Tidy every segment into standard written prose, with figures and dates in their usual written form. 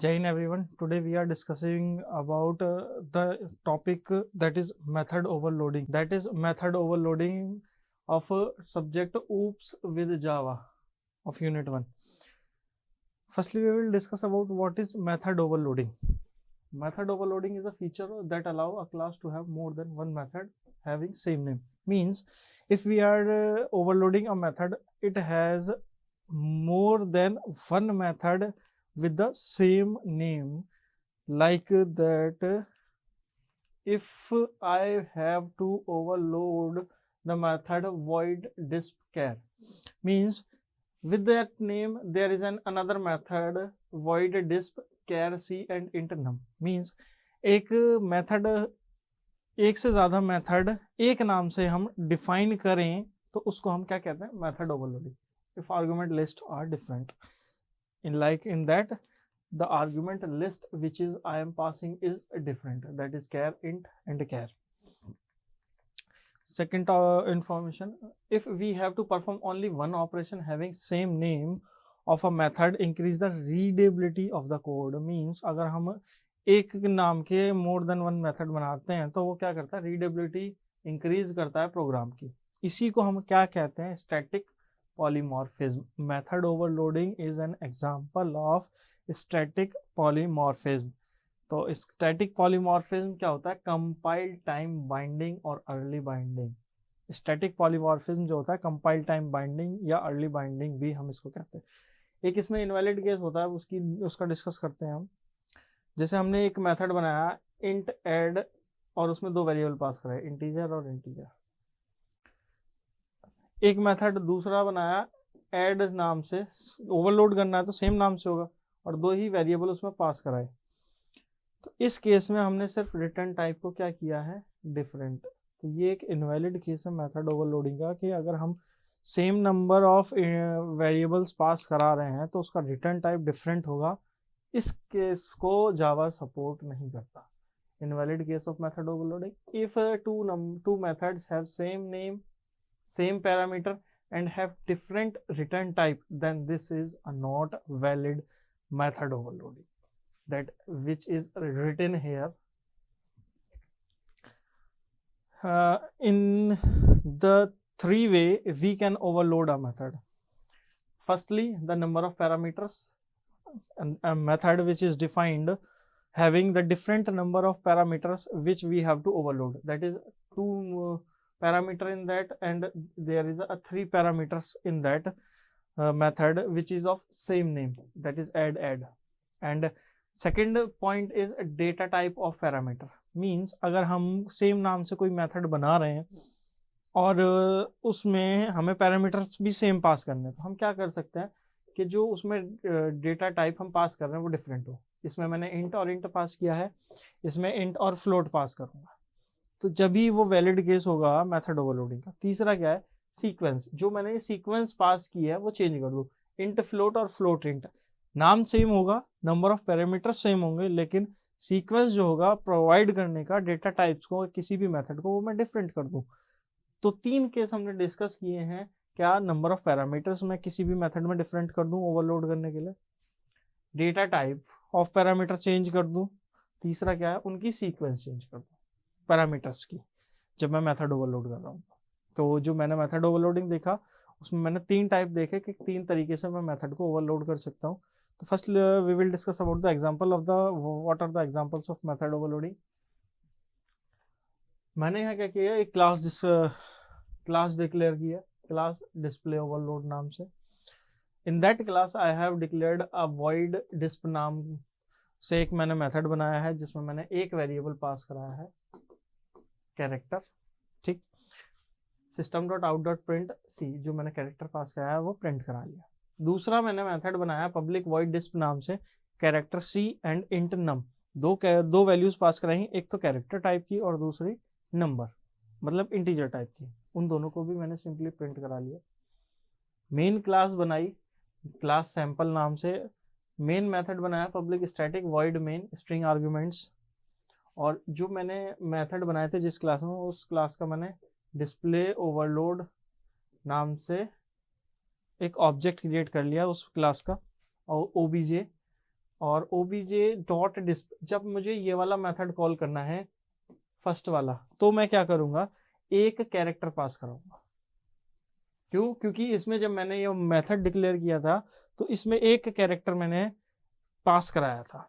Jai Hind everyone. Today we are discussing about the topic that is method overloading. That is method overloading of subject OOPS with Java of Unit 1. Firstly, we will discuss about what is method overloading. Method overloading is a feature that allow a class to have more than one method having same name. Means if we are overloading a method, it has more than one method with the same name, like that. If I have to overload the method void dispchar, means with that name there is another method void dispchar c and int num. means एक method, एक से ज्यादा method एक नाम से हम define करें तो उसको हम क्या कहते हैं, method overloading. If argument list are different in that the argument list which is I am passing is different, that is char, int and char. Second information, if we have to perform only one operation having same name of a method, increase the readability of the code. means अगर हम एक नाम के more than one method बनाते हैं तो वो क्या करता है, रीडेबिलिटी इंक्रीज करता है प्रोग्राम की. इसी को हम क्या कहते हैं, static polymorphism. Method overloading is an example of static polymorphism. तो static polymorphism क्या होता है, compile time binding और early binding. static polymorphism जो होता है compile time binding या early binding भी हम इसको कहते हैं. एक इसमें invalid case होता है, उसका डिस्कस करते हैं हम. जैसे हमने एक मेथड बनाया int add और उसमें दो वेरिएबल पास कराए, इंटीजर और इंटीजर. एक मेथड दूसरा बनाया ऐड नाम से, ओवरलोड करना है तो सेम नाम से होगा, और दो ही वेरिएबल उसमें पास कराए. तो इस केस में हमने सिर्फ रिटर्न टाइप को क्या किया है, डिफरेंट. तो ये एक इनवैलिड केस है मेथड ओवरलोडिंग का, कि अगर हम सेम नंबर ऑफ वेरिएबल्स पास करा रहे हैं तो उसका रिटर्न टाइप डिफरेंट होगा. इस केस को जावा सपोर्ट नहीं करता. Invalid case of method overloading, if two methods have same name, same parameter and have different return type, then this is a not valid method overloading, that which is written here. In the three way we can overload a method. Firstly, the number of parameters, and a method which is defined having the different number of parameters which we have to overload, that is two parameter in that, and there is a three parameters in that method which is of same name, that is add. And second point is data type of parameter. means अगर हम same नाम से कोई method बना रहे हैं और उसमें हमें पैरामीटर्स भी सेम पास करने हैं, तो हम क्या कर सकते हैं कि जो उसमें डेटा टाइप हम पास कर रहे हैं वो डिफरेंट हो. इसमें मैंने इंट और इंट पास किया है, इसमें इंट और फ्लोट पास करूंगा, तो जब भी वो वैलिड केस होगा मेथड ओवरलोडिंग का. तीसरा क्या है, सीक्वेंस. जो मैंने सीक्वेंस पास किया है वो चेंज कर दो, इंट फ्लोट और फ्लोट इंट. नाम सेम होगा, नंबर ऑफ पैरामीटर सेम होंगे, लेकिन सीक्वेंस जो होगा प्रोवाइड करने का डेटा टाइप्स को किसी भी मेथड को वो मैं डिफरेंट कर दूं. तो तीन केस हमने डिस्कस किए हैं. क्या, नंबर ऑफ पैरामीटर्स मैं किसी भी मेथड में डिफरेंट कर दूं ओवरलोड करने के लिए, data type of parameter change कर दूं, तीसरा क्या है, उनकी सीक्वेंस चेंज कर दूं पैरामीटर्स की, जब मैं मेथड ओवरलोड कर रहा हूँ. तो जो मैंने मेथड ओवरलोडिंग देखा उसमें मैंने तीन टाइप देखे कि तीन तरीके से मैं मेथड को ओवरलोड कर सकता हूँ. तो first we will discuss about the example of the what are the examples of method overloading. मैंने यहाँ क्या किया, एक क्लास डिक्लेयर किया, क्लास डिस्प्ले ओवरलोड नाम से. In that class I have declared a void disp नाम से एक मैंने मेथड बनाया है जिसमें मैंने एक वेरिएबल पास कराया है, कैरेक्टर. ठीक, system.out.print c, जो मैंने कैरेक्टर पास कराया है वो प्रिंट करा लिया. दूसरा मैंने मेथड बनाया पब्लिक वॉइड डिस्प नाम से, character c and int num. दो वैल्यूज पास कराई, एक तो कैरेक्टर टाइप की और दूसरी नंबर मतलब इंटीजर टाइप की. उन दोनों को भी मैंने सिंपली प्रिंट करा लिया. मेन क्लास बनाई क्लास सैंपल नाम से, मेन मेथड बनाया public static void main string arguments, और जो मैंने मेथड बनाए थे जिस क्लास में, उस क्लास का मैंने डिस्प्ले ओवरलोड नाम से एक ऑब्जेक्ट क्रिएट कर लिया उस क्लास का, और ओबीजे और obj.disp, जब मुझे ये वाला मेथड कॉल करना है फर्स्ट वाला, तो मैं क्या करूंगा, एक कैरेक्टर पास करूंगा। क्यों? क्योंकि इसमें जब मैंने ये मेथड डिक्लेयर किया था तो इसमें एक कैरेक्टर मैंने पास कराया था।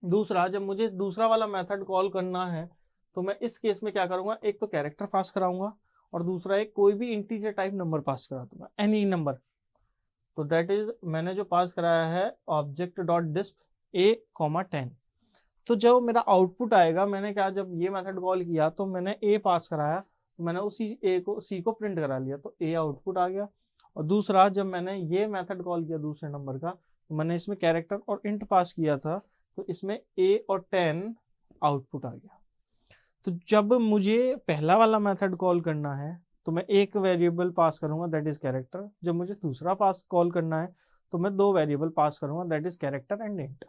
दूसरा, जब मुझे दूसरा वाला मेथड कॉल करना है तो मैं इस केस में क्या करूंगा, एक तो कैरेक्टर पास कराऊंगा और दूसरा एक कोई भी इंटीजर टाइप नंबर पास करा दूंगा, एनी नंबर। तो दैट इज मैंने जो पास कराया है ऑब्जेक्ट डॉट डिस्प a,10। तो जब मेरा आउटपुट आएगा, मैंने क्या, जब ये मेथड कॉल किया तो मैंने a पास कराया, तो मैंने उसी a को c को प्रिंट करा लिया, तो a आउटपुट आ गया। और दूसरा, जब मैंने ये मेथड कॉल किया दूसरे नंबर का, तो मैंने इसमें कैरेक्टर और इंट पास किया था, तो इसमें a और 10 आउटपुट आ गया। तो जब मुझे पहला वाला मेथड कॉल करना है तो मैं एक वेरिएबल पास करूंगा, दैट इज कैरेक्टर। जब मुझे दूसरा पास कॉल करना है तो मैं दो वेरिएबल पास करूंगा, that is character and int.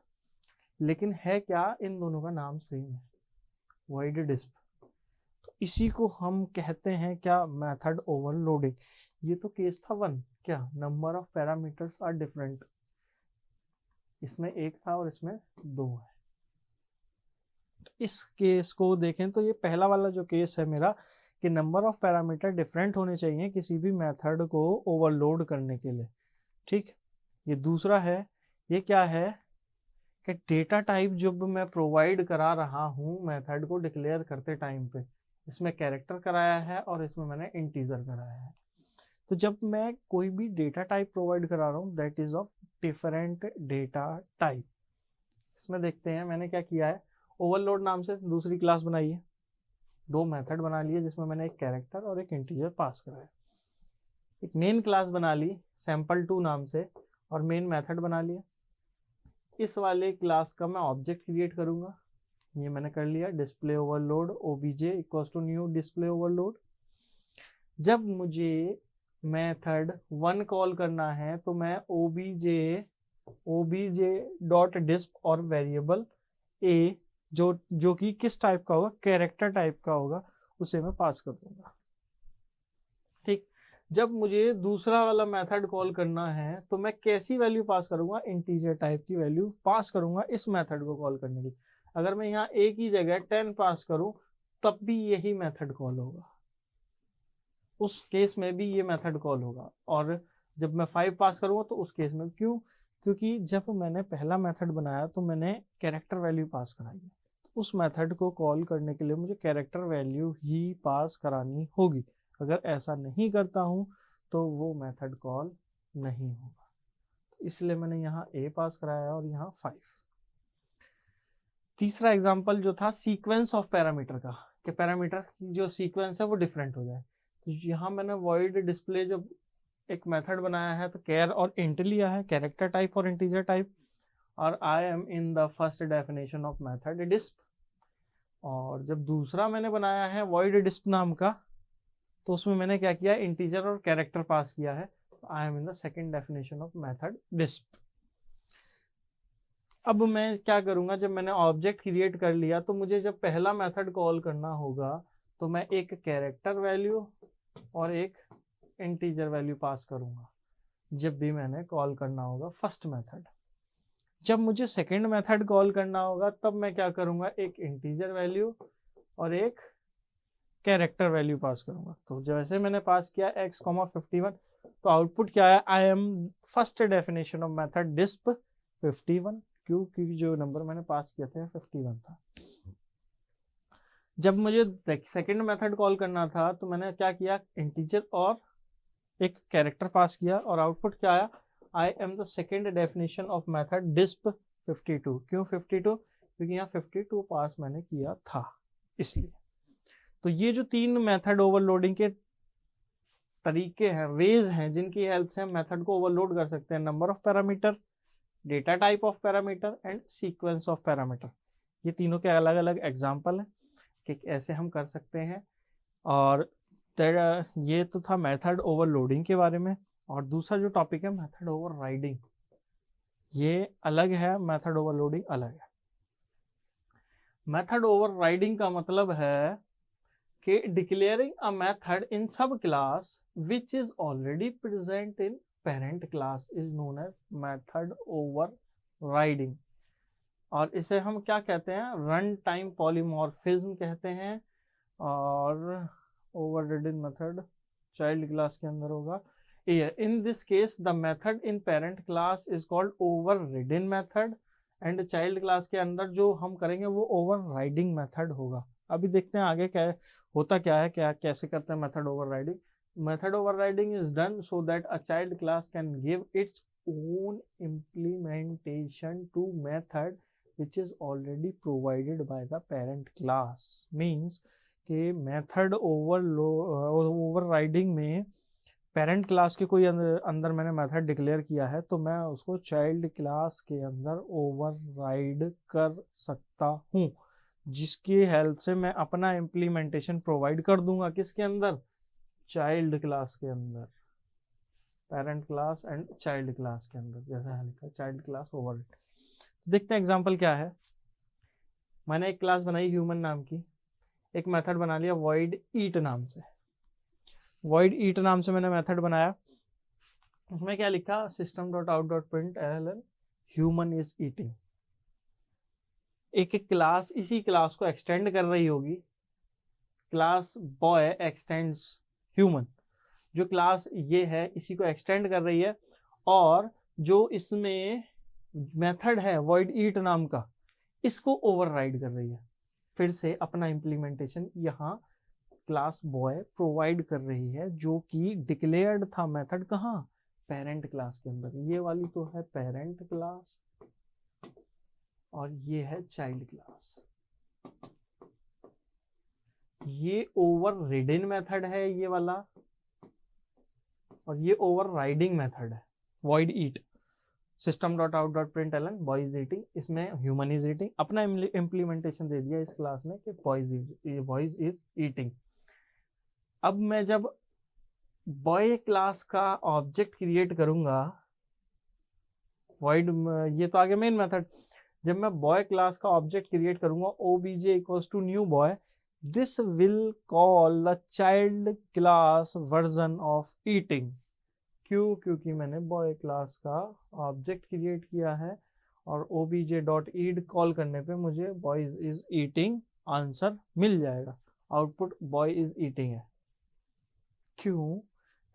लेकिन है क्या, इन दोनों का नाम सेम है, void disp। तो इसी को हम कहते हैं क्या, मेथड ओवरलोडिंग। ये तो केस था 1, क्या number of parameters are different, इसमें एक था और इसमें 2 है। इस केस को देखें तो ये पहला वाला जो केस है मेरा, कि नंबर ऑफ पैरामीटर डिफरेंट होने चाहिए किसी भी मेथड को ओवरलोड करने के लिए, ठीक। ये दूसरा है, ये क्या है कि डेटा टाइप जब मैं प्रोवाइड करा रहा हूं मेथड को डिक्लेयर करते टाइम पे, इसमें कैरेक्टर कराया है और इसमें मैंने इंटीजर कराया है। तो जब मैं कोई भी डेटा टाइप प्रोवाइड करा रहा हूँ, that is of different data type. इसमें देखते हैं मैंने क्या किया है, ओवरलोड नाम से दूसरी क्लास बनाई है, 2 मेथड बना लिए जिसमें मैंने एक कैरेक्टर और एक इंटीजर पास कराया। एक मेन क्लास बना ली sample2 नाम से और मेन मेथड बना लिया। इस वाले क्लास का मैं ऑब्जेक्ट क्रिएट करूंगा, ये मैंने कर लिया, display overload obj equals to new display overload. जब मुझे मेथड 1 कॉल करना है तो मैं obj डॉट डिस्प और वेरिएबल a जो कि किस टाइप का होगा, कैरेक्टर टाइप का होगा, उसे मैं पास कर दूंगा, ठीक। जब मुझे दूसरा वाला मेथड कॉल करना है तो मैं कैसी वैल्यू पास करूंगा, इंटीजर टाइप की वैल्यू पास करूंगा इस मेथड को कॉल करने की। अगर मैं यहाँ a की जगह 10 पास करूं तब भी यही मेथड कॉल होगा, उस केस में भी ये मेथड कॉल होगा। और जब मैं 5 पास करूंगा तो उस केस में, क्यों, क्योंकि जब मैंने पहला मेथड बनाया तो मैंने कैरेक्टर वैल्यू पास कराई है, उस मेथड को कॉल करने के लिए मुझे कैरेक्टर वैल्यू ही पास करानी होगी। अगर ऐसा नहीं करता हूं तो वो मेथड कॉल नहीं होगा, तो इसलिए मैंने यहाँ a पास कराया और यहाँ 5। तीसरा एग्जांपल जो था सीक्वेंस ऑफ पैरामीटर का, कि पैरामीटर की जो सीक्वेंस है वो डिफरेंट हो जाए, तो यहाँ मैंने void डिस्प्ले जब एक मेथड बनाया है तो कैर और इंट लिया है, कैरेक्टर टाइप और इंटीजर टाइप, और I am in the first definition of method disp. और जब दूसरा मैंने बनाया है void डिस्प नाम का, तो उसमें मैंने क्या किया, इंटीजर और कैरेक्टर पास किया है, तो I am in the second definition of method disp. अब मैं क्या करूंगा, जब मैंने ऑब्जेक्ट क्रिएट कर लिया तो मुझे जब पहला मेथड कॉल करना होगा तो मैं एक कैरेक्टर वैल्यू और एक इंटीजर वैल्यू पास करूंगा जब भी मैंने कॉल करना होगा फर्स्ट मेथड। जब मुझे सेकंड मेथड कॉल करना होगा तब मैं क्या करूंगा, एक इंटीजर वैल्यू और एक कैरेक्टर वैल्यू पास करूंगा। तो जैसे मैंने पास किया x, 51, तो आउटपुट क्या है, I am first definition of method disp 51, क्यों, क्योंकि जो नंबर मैंने पास किया था 51 था। जब मुझे सेकंड मेथड कॉल करना था तो मैंने क्या किया, इंटीजर और एक कैरेक्टर पास किया और आउटपुट क्या आया, I am the second definition of method disp 52। क्यों 52, क्योंकि यहाँ 52 पास मैंने किया था इसलिए। तो ये जो 3 मेथड ओवरलोडिंग के तरीके हैं, वेज हैं, जिनकी हेल्प से हम मेथड को ओवरलोड कर सकते हैं, number of parameter, data type of parameter and sequence of parameter. ये तीनों के अलग अलग एग्जाम्पल हैं कि ऐसे हम कर सकते हैं। और ये तो था मेथड ओवरलोडिंग के बारे में। और दूसरा जो टॉपिक है मेथड ओवरराइडिंग, ये अलग है, मेथड ओवरलोडिंग अलग है। मेथड ओवरराइडिंग का मतलब है कि डिक्लेयरिंग अ मेथड इन सब class which is already present in parent class is known as method overriding. Riding, और इसे हम क्या कहते हैं, रन टाइम पॉलीमॉर्फिज्म कहते हैं। और ओवररिडन मेथड चाइल्ड क्लास के अंदर होगा। In this case the method in parent class is called overridden method and child class के अंदर जो हम करेंगे वो overriding method होगा। अभी देखते हैं आगे क्या होता, क्या है, क्या कैसे करते हैं method overriding। Method overriding is done so that a child class can give its own implementation to method which is already provided by the parent class। Means कि method overriding में पेरेंट क्लास के कोई अंदर मैंने method declare किया है तो मैं उसको चाइल्ड क्लास के अंदर ओवरराइड कर सकता हूँ, जिसकी हेल्प से मैं अपना इम्प्लीमेंटेशन प्रोवाइड कर दूंगा किसके अंदर, चाइल्ड क्लास के अंदर, parent class and child class के अंदर, जैसा है लिखा चाइल्ड क्लास ओवरराइड। देखते हैं एग्जांपल क्या है। मैंने एक क्लास बनाई ह्यूमन नाम की, एक मेथड बना लिया void eat नाम से। void eat नाम से मैंने मेथड बनाया, उसमें क्या लिखा, system.out.println ह्यूमन इज ईटिंग। एक एक क्लास इसी क्लास को एक्सटेंड कर रही होगी, क्लास बॉय एक्सटेंड्स ह्यूमन, जो क्लास ये है इसी को एक्सटेंड कर रही है, और जो इसमें मेथड है void eat नाम का इसको ओवरराइड कर रही है। फिर से अपना इम्प्लीमेंटेशन यहाँ क्लास बॉय प्रोवाइड कर रही है, जो कि डिक्लेयर्ड था मेथड कहाँ, पेरेंट क्लास के अंदर। ये वाली तो है पेरेंट क्लास और ये है चाइल्ड क्लास। ये ओवररिडन मेथड है ये वाला, और ये ओवरराइडिंग मेथड है void eat। system.out.println boy is eating, इसमें human is eating, अपना इम्प्लीमेंटेशन दे दिया इस क्लास ने कि boys is eating। अब मैं जब बॉय क्लास का ऑब्जेक्ट क्रिएट करूंगा, void, ये तो आगे मेन मेथड, जब मैं बॉय क्लास का ऑब्जेक्ट क्रिएट करूंगा obj equals to new boy, this will call the child class version of eating। क्यों, क्योंकि मैंने बॉय क्लास का ऑब्जेक्ट क्रिएट किया है और obj.eat कॉल करने पे मुझे boys is eating आंसर मिल जाएगा, आउटपुट boy is eating है। क्यों,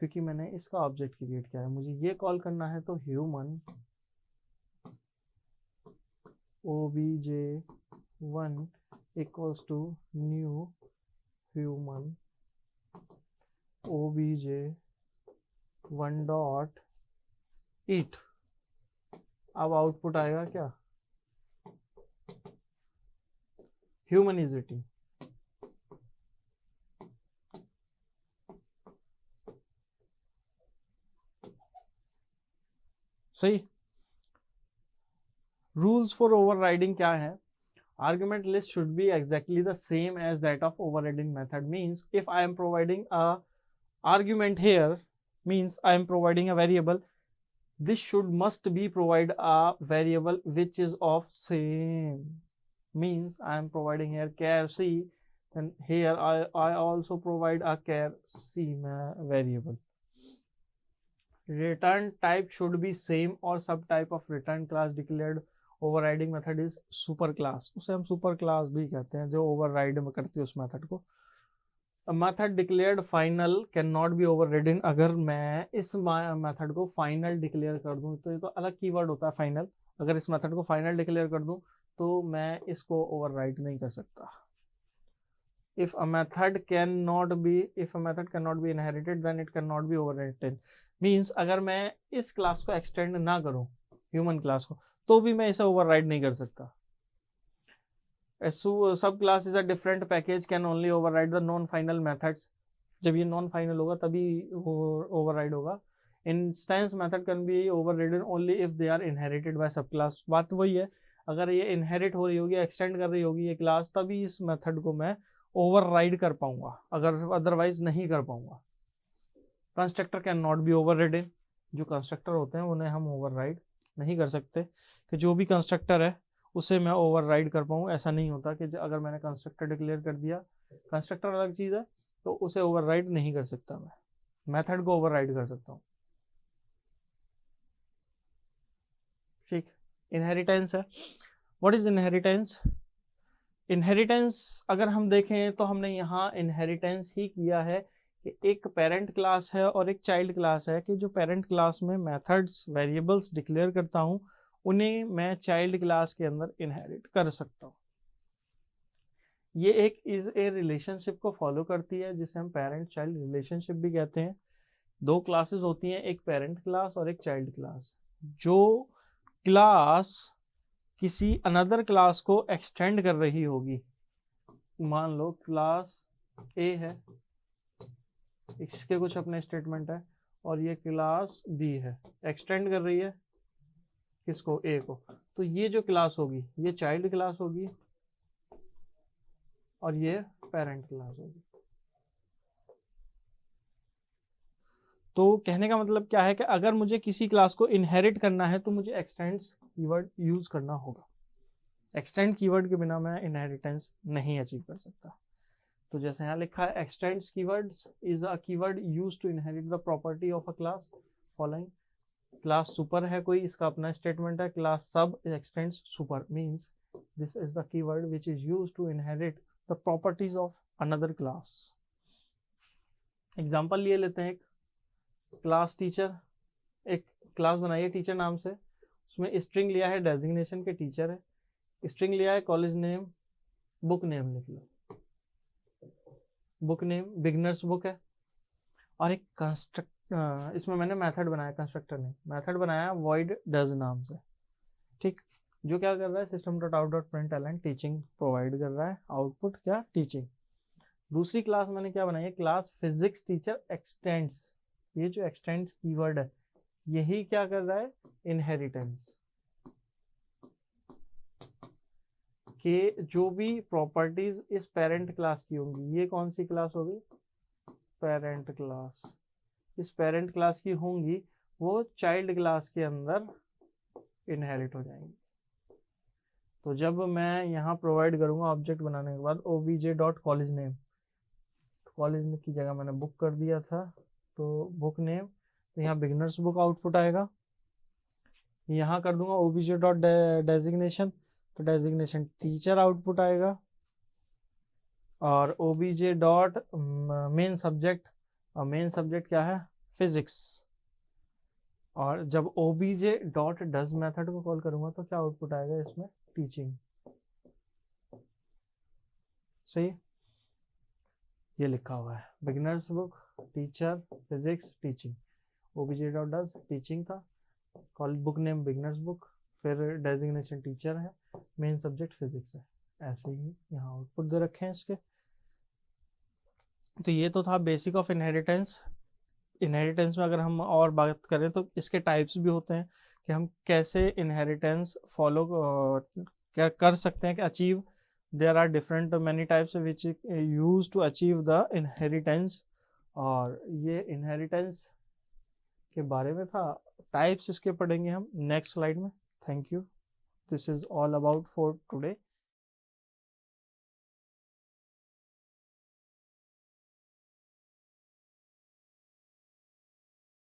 क्योंकि मैंने इसका ऑब्जेक्ट क्रिएट किया है। मुझे ये कॉल करना है तो human obj1 equals to new human obj1 dot eat। अब आउटपुट आएगा क्या, ह्यूमन इज ईटिंग। सही। रूल्स फॉर ओवरराइडिंग क्या है, argument list should be exactly the same as that of overriding method। means if I am providing a argument here, means I am providing a variable, this must be provide a variable which is of same, means I am providing here char c, then here I also provide a char c variable। return type should be same or subtype of return class declared overriding method is super class। उसे हम super class भी कहते हैं जो override में करती है उस मेथड को। Method declared final can not be overridden. अगर मैं इस मेथड को फाइनल डिक्लेयर कर दूं तो ये तो अलग कीवर्ड होता है फाइनल। अगर इस मेथड को फाइनल डिक्लेयर कर दूं तो मैं इसको ओवरराइड नहीं कर सकता। if a method cannot be inherited then it cannot be overridden। means अगर मैं इस क्लास को एक्सटेंड ना करूं ह्यूमन क्लास को तो भी मैं इसे ओवरराइड नहीं कर सकता। Sub class is a different package can only override the non final methods. जब ये नॉन फाइनल होगा तभी ओवरराइड होगा। Instance method can be overridden only if they are inherited by sub class. बात वही है, अगर ये इनहेरिट हो रही होगी, एक्सटेंड कर रही होगी ये क्लास, तभी इस मेथड को मैं ओवरराइड कर पाऊंगा, अगर अदरवाइज नहीं कर पाऊंगा। Constructor can not be overridden. जो कंस्ट्रक्टर होते हैं उन्हें हम ओवरराइड नहीं कर सकते कि जो भी कंस्ट्रक्टर है उसे मैं ओवरराइड कर पाऊँ। ऐसा नहीं होता कि अगर मैंने कंस्ट्रक्टर डिक्लेयर कर दिया, कंस्ट्रक्टर अलग चीज़ है, तो उसे ओवरराइड नहीं कर सकता मैं, मेथड को ओवरराइड कर सकता हूँ। ठीक, इनहेरिटेंस है। What is inheritance? इनहेरिटेंस अगर हम देखें तो हमने यहाँ इनहेरिटेंस ही किया है कि एक पेरेंट क्लास है और एक चाइल्ड क्लास है, कि जो पेरेंट क्लास में मेथड्स वेरिएबल्स डिक्लेयर करता हूँ उन्हें मैं चाइल्ड क्लास के अंदर इनहेरिट कर सकता हूँ। ये एक इज ए रिलेशनशिप को फॉलो करती है जिसे हम पेरेंट चाइल्ड रिलेशनशिप भी कहते हैं। दो क्लासेस होती हैं, एक पेरेंट क्लास और एक चाइल्ड क्लास। जो क्लास किसी अनदर क्लास को एक्सटेंड कर रही होगी, मान लो क्लास ए है, इसके कुछ अपने स्टेटमेंट है, और ये क्लास बी है, एक्सटेंड कर रही है किसको? ए को। तो ये जो क्लास होगी ये चाइल्ड क्लास होगी और ये पेरेंट क्लास होगी। तो कहने का मतलब क्या है कि अगर मुझे किसी क्लास को इनहेरिट करना है तो मुझे एक्सटेंड्स कीवर्ड यूज करना होगा। एक्सटेंड कीवर्ड के बिना मैं इनहेरिटेंस नहीं अचीव कर सकता। तो जैसे यहाँ लिखा है, extends keywords is a keyword used to inherit the property of a class following. Class super है कोई, इसका अपना स्टेटमेंट है, class sub extends super means this is the keyword which is used to inherit the properties of another class. Example लिए लेते हैं, एक class teacher, एक क्लास बनाई है टीचर नाम से, उसमें स्ट्रिंग लिया है डेजिग्नेशन के टीचर है, स्ट्रिंग लिया है कॉलेज नेम, बुक नेम लिख लो, बुक नेम बिगनर्स बुक है, और एक कंस्ट्रक्ट इसमें मैंने मेथड बनाया, कंस्ट्रक्टर ने मेथड बनाया void does नाम से। ठीक, जो क्या कर रहा है, system dot out dot println teaching provide कर रहा है, आउटपुट क्या? टीचिंग। दूसरी क्लास मैंने क्या बनाई है, क्लास फिजिक्स टीचर एक्सटेंड्स। ये जो एक्सटेंड्स कीवर्ड है यही क्या कर रहा है, इनहेरिटेंस के जो भी प्रॉपर्टीज इस पेरेंट क्लास की होंगी, ये कौन सी क्लास होगी? Parent class. इस पेरेंट क्लास की होंगी वो चाइल्ड क्लास के अंदर इनहेरिट हो जाएंगी। तो जब मैं यहाँ प्रोवाइड करूंगा ऑब्जेक्ट बनाने के बाद obj dot college name, college की जगह मैंने बुक कर दिया था, तो बुक नेम, तो यहाँ बिगनर्स बुक आउटपुट आएगा। यहाँ कर दूंगा obj डॉट डेजिग्नेशन, तो डेजिग्नेशन टीचर आउटपुट आएगा, और obj डॉट मेन सब्जेक्ट, और मेन सब्जेक्ट क्या है? फिजिक्स। और जब obj डॉट डज मेथड को कॉल करूंगा तो क्या आउटपुट आएगा इसमें? टीचिंग। सही, ये लिखा हुआ है beginners book teacher physics teaching, obj dot does teaching था, call book name beginners book, फिर डेजिग्नेशन टीचर है, मेन सब्जेक्ट फिजिक्स है। ऐसे ही यहाँ आउटपुट दे रखे हैं इसके। तो ये तो था बेसिक ऑफ इनहेरिटेंस। इनहेरिटेंस में अगर हम और बात करें तो इसके टाइप्स भी होते हैं कि हम कैसे इनहेरिटेंस फॉलो क्या कर सकते हैं कि achieve. There are different many types which use to achieve the inheritance. और ये इनहेरिटेंस के बारे में था, टाइप्स इसके पढ़ेंगे हम नेक्स्ट स्लाइड में। Thank you, this is all about for today.